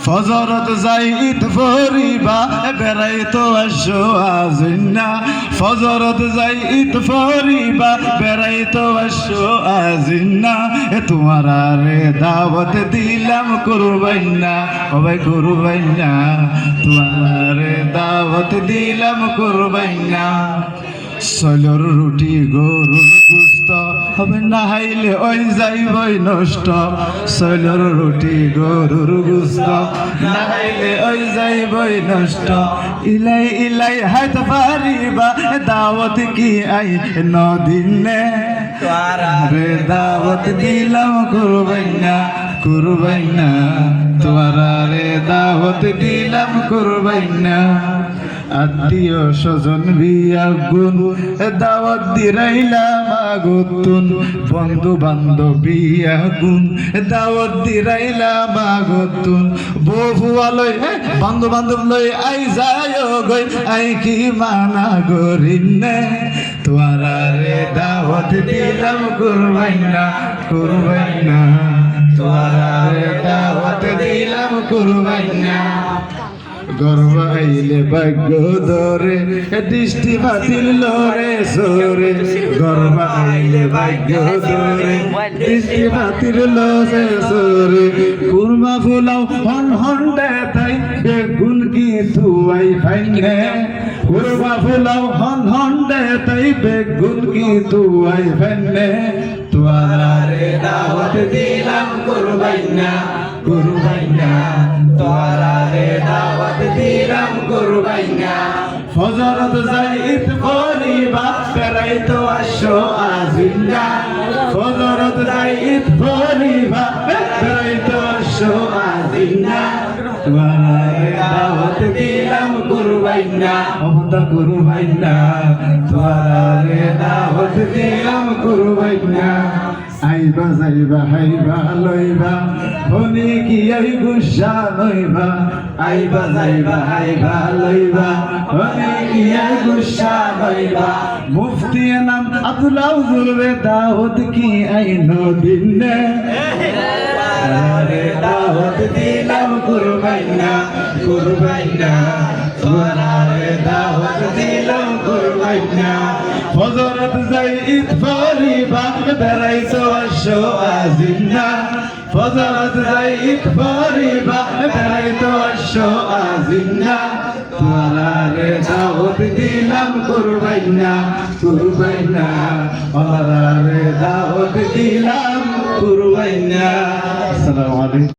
ফজরত যাই ঈদ ফরিবা বেড়াইতো আসো আজিনা ফজরত যাই ঈদ ফরিবা বেড়াইতো আসো আজিনা তোমার রে দাওয়াত দিলাম কুরবাইনা ও ভাই কুরবাইনা তোমার রে দাওয়াত দিলাম কুরবাইনা সলর রুটি গরুর গুস্ত হবে না হাইলে ওই যাইবই নষ্ট সলর রুটি গরুর গুস্ত না হাইলে ওই যাইবই নষ্ট ইলাই ইলাই হাত পারিবা দাওয়াত কি আই নদিনে রে দাওয়াত দিলাম কুরবাইনা কুরবাইনা তোরা রে দাওয়াত দিলাম কুরবাইনা আত্মীয় স্বজন বিয়া গুণ দাওয়াত দিরাইলাম আগতুন বন্ধু বান্ধব বিয়া গুণ দাওয়াত দিরাইলাম আগতুন বহু আলয় বন্ধু বান্ধব লই আই যায় গই আই কি মানা গরিনে তোরা রে দাওয়াত দিলাম কুরবাইনা কুরবাইনা তোরা রে দাওয়াত দিলাম কুরবাইনা গর্ব আইলে ভাগ্য ধরে দৃষ্টি বাতিল লরে সরে গর্ব আইলে ভাগ্য ধরে দৃষ্টি বাতিল লরে সরে কুরমা ফুলাও হন হন দেতাই বেগুন কি তুই ফাইনে কুরমা ফুলাও হন হন দেতাই বেগুন কি তুই ফাইনে তোরা রে দাওয়াত দিলাম কুরবাইনা কুরবাইনা তোরা রে দাওয়াত দিলাম কুরবাইনা ফজরত যাই ঈদ ফরিবা বেড়াইতো আসো আজিনা ফজরত যাই ঈদ ফরিবা বেড়াইতো আসো আজিনা তোরা রে দাওয়াত দিলাম কুরবাইনা অবতা কুরবাইনা তোরা রে দাওয়াত দিলাম কুরবাইনা আইবা যাইবা হাইবা লইবা হনি কি আই গুসা লইবা আইবা যাইবা হাইবা লইবা হনি কি আই গুসা লইবা মুফতি নাম আব্দুল্লাহ হুজুরে দাওয়াত কি আই নদিনে রে দাওয়াত দিলাম কুরবাইনা কুরবাইনা তোরা রে দাওয়াত দিলাম কুরবাইনা ফজরত যাই ঈদ ফরিবা বেড়াইতো আসো আজিনা ফজরত যাই ঈদ ফরিবা বেড়াইতো আসো আজিনা তোরা রে দাওয়াত দিলাম কুরবাইনা কুরবাইনা তোরা রে দাওয়াত দিলাম কুরবাইনা। আসসালামু আলাইকুম।